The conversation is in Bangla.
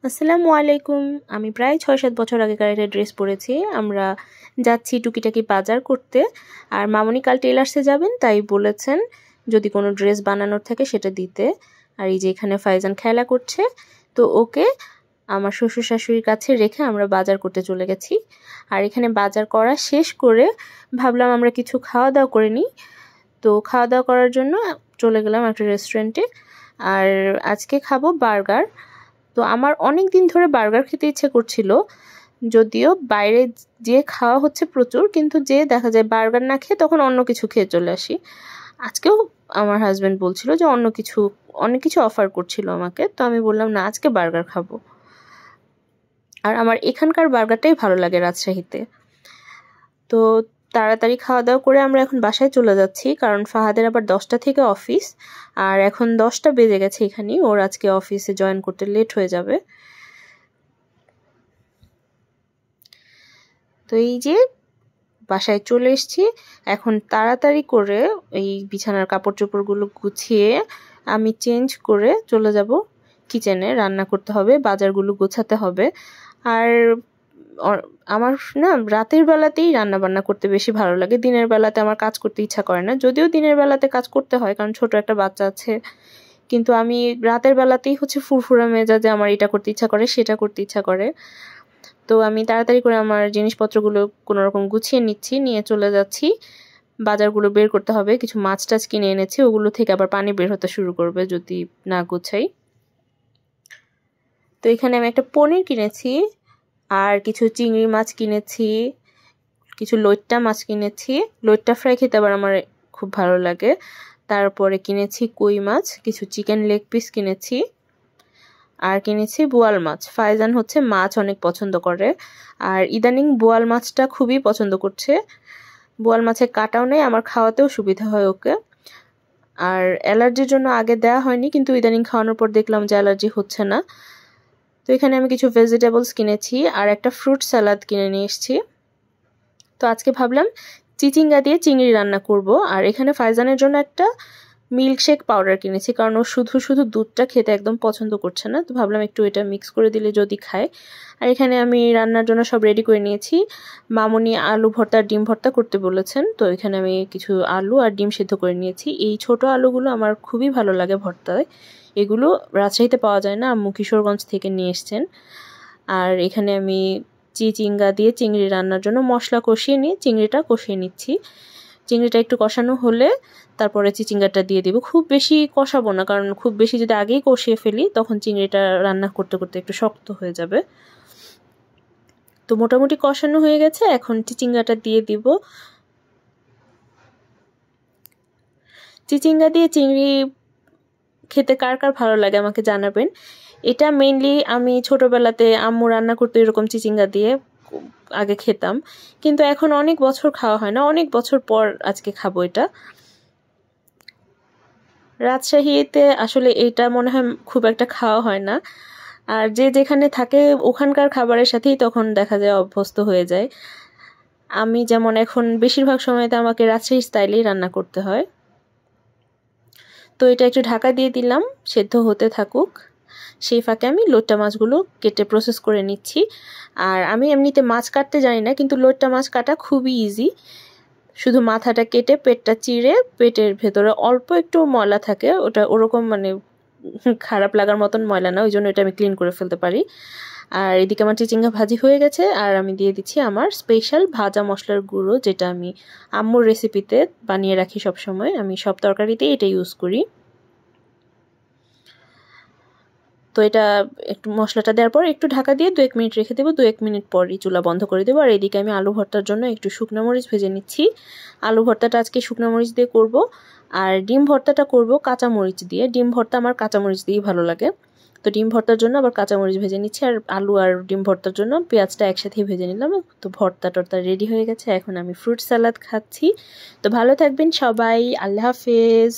আসসালামু আলাইকুম। আমি প্রায় ৬-৭ বছর আগেকার একটা ড্রেস পরেছি। আমরা যাচ্ছি টুকিটাকি বাজার করতে। আর মামুনি কাল টেলার্সে যাবেন, তাই বলেছেন যদি কোনো ড্রেস বানানোর থাকে সেটা দিতে। আর এই যে এখানে ফাইজান খেলা করছে, তো ওকে আমার শ্বশুর শাশুড়ির কাছে রেখে আমরা বাজার করতে চলে গেছি। আর এখানে বাজার করা শেষ করে ভাবলাম আমরা কিছু খাওয়া দাওয়া করে নিই। তো খাওয়া দাওয়া করার জন্য চলে গেলাম একটা রেস্টুরেন্টে। আর আজকে খাবো বার্গার। তো আমার অনেক দিন ধরে বার্গার খেতে ইচ্ছে করছিল, যদিও বাইরে যে খাওয়া হচ্ছে প্রচুর, কিন্তু যে দেখা যায় বার্গার না খেয়ে তখন অন্য কিছু খেয়ে চলে আসি। আজকেও আমার হাজব্যান্ড বলছিল যে অনেক কিছু অফার করছিল আমাকে, তো আমি বললাম না, আজকে বার্গার খাবো। আর আমার এখানকার বার্গারটাই ভালো লাগে রাজশাহীতে। তো তাড়াতাড়ি খাওয়া দাওয়া করে আমরা এখন বাসায় চলে যাচ্ছি, কারণ ফাহাদের আবার 10টা থেকে অফিস। আর এখন 10টা বেজে গেছে, এখানেই ওর আজকে অফিসে জয়েন করতে লেট হয়ে যাবে। তো এই যে বাসায় চলে এসেছি, এখন তাড়াতাড়ি করে এই বিছানার কাপড় চোপড়গুলো গুছিয়ে আমি চেঞ্জ করে চলে যাব কিচেনে। রান্না করতে হবে, বাজারগুলো গোছাতে হবে। আর আমার না রাতের বেলাতেই রান্না বান্না করতে বেশি ভালো লাগে, দিনের বেলাতে আমার কাজ করতে ইচ্ছা করে না। যদিও দিনের বেলাতে কাজ করতে হয়, কারণ ছোট একটা বাচ্চা আছে, কিন্তু আমি রাতের বেলাতেই ফুরফুরা মেজাজে আমার এটা করতে ইচ্ছা করে, সেটা করতে ইচ্ছা করে। তো আমি তাড়াতাড়ি করে আমার জিনিসপত্রগুলো কোনোরকম গুছিয়ে নিয়ে চলে যাচ্ছি। বাজারগুলো বের করতে হবে, কিছু মাছ টাছ কিনে এনেছি, ওগুলো থেকে আবার পানি বের হতে শুরু করবে যদি না গুছাই। তো এখানে আমি একটা পনির কিনেছি, আর কিছু চিংড়ি মাছ কিনেছি, কিছু লইট্টা মাছ কিনেছি। লইট্টা ফ্রাই খেতে আবার আমার খুব ভালো লাগে। তারপরে কিনেছি কই মাছ, কিছু চিকেন লেগ পিস কিনেছি, আর কিনেছি বোয়াল মাছ। ফাইজান মাছ অনেক পছন্দ করে, আর ইদানিং বোয়াল মাছটা খুবই পছন্দ করছে। বোয়াল মাছের কাটাও নেই, আমার খাওয়াতেও সুবিধা হয় ওকে। আর অ্যালার্জির জন্য আগে দেওয়া হয়নি, কিন্তু ইদানিং খাওয়ানোর পর দেখলাম যে অ্যালার্জি হচ্ছে না। তো এখানে আমি কিছু ভেজিটেবলস কিনেছি, আর একটা ফ্রুট স্যালাড কিনে নিয়ে এসেছি। তো আজকে ভাবলাম চিচিঙ্গা দিয়ে চিংড়ি রান্না করব। আর এখানে ফাইজানের জন্য একটা মিল্কশেক পাউডার কিনেছি, কারণ ও শুধু শুধু দুধটা খেতে একদম পছন্দ করছে না। তো ভাবলাম একটু এটা মিক্স করে দিলে যদি খায়। আর এখানে আমি রান্নার জন্য সব রেডি করে নিয়েছি। মামুনি আলু ভর্তা ডিম ভর্তা করতে বলেছেন, তো এখানে আমি কিছু আলু আর ডিম সিদ্ধ করে নিয়েছি। এই ছোট আলুগুলো আমার খুবই ভালো লাগে ভর্তায়, এগুলো রাজশাহীতে পাওয়া যায় না, আম্মু কিশোরগঞ্জ থেকে নিয়ে এসছেন। আর এখানে আমি চিচিঙ্গা দিয়ে চিংড়ি রান্নার জন্য মশলা কষিয়ে নিয়ে চিংড়িটা কষিয়ে নিচ্ছি। চিংড়িটা একটু কষানো হলে তারপরে চিচিঙ্গাটা দিয়ে দিব। খুব বেশি কষাবো না, কারণ খুব বেশি যদি আগেই কষিয়ে ফেলি তখন চিংড়িটা রান্না করতে করতে একটু শক্ত হয়ে যাবে। তো মোটামুটি কষানো হয়ে গেছে, এখন চিচিঙ্গাটা দিয়ে দিব। চিচিঙ্গা দিয়ে চিংড়ি খেতে কার কার ভালো লাগে আমাকে জানাবেন। এটা মেইনলি আমি ছোটবেলাতে আম্মু রান্না করতে এরকম চিচিঙ্গা দিয়ে আগে খেতাম, কিন্তু এখন অনেক বছর খাওয়া হয় না, অনেক বছর পর আজকে খাবো এটা। রাজশাহীতে আসলে এটা মনে হয় খুব একটা খাওয়া হয় না, আর যে যেখানে থাকে ওখানকার খাবারের সাথেই তখন দেখা যায় অভ্যস্ত হয়ে যায়। আমি যেমন এখন বেশিরভাগ সময়তে আমাকে রাজশাহী স্টাইলেই রান্না করতে হয়। তো এটা একটু ঢাকা দিয়ে দিলাম, সেদ্ধ হতে থাকুক। সেই ফাঁকে আমি লইট্টা মাছগুলো কেটে প্রসেস করে নিচ্ছি। আর আমি এমনিতে মাছ কাটতে জানি না, কিন্তু লইট্টা মাছ কাটা খুবই ইজি। শুধু মাথাটা কেটে পেটটা চিড়ে, পেটের ভেতরে অল্প একটু ময়লা থাকে, ওটা ওরকম খারাপ লাগার মতন ময়লা না, ওই জন্য এটা আমি ক্লিন করে ফেলতে পারি। আর এদিকে আমার চিচিঙ্গা ভাজি হয়ে গেছে, আর আমি দিয়ে দিচ্ছি আমার স্পেশাল ভাজা মশলার গুঁড়ো, যেটা আমি আম্মুর রেসিপিতে বানিয়ে রাখি সব সময়। আমি সব তরকারিতেই এটা ইউজ করি। তো এটা একটু মশলাটা দেওয়ার পর একটু ঢাকা দিয়ে 2-1 মিনিট রেখে দেবো। 2-1 মিনিট পরই চুলা বন্ধ করে দেবো। আর এদিকে আমি আলু ভর্তার জন্য একটু শুকনো মরিচ ভেজে নিচ্ছি। আলু ভর্তাটা আজকে শুকনো মরিচ দিয়ে করব, আর ডিম ভর্তাটা করব কাঁচা মরিচ দিয়ে। ডিম ভর্তা আমার কাঁচা মরিচ দিয়েই ভালো লাগে, তো ডিম ভর্তার জন্য আবার কাঁচা মরিচ ভেজে নিচ্ছি। আর আলু আর ডিম ভর্তার জন্য পেঁয়াজটা একসাথেই ভেজে নিলাম। তো ভর্তা টর্তা রেডি হয়ে গেছে, এখন আমি ফ্রুট স্যালাড খাচ্ছি। তো ভালো থাকবেন সবাই, আল্লাহ হাফেজ।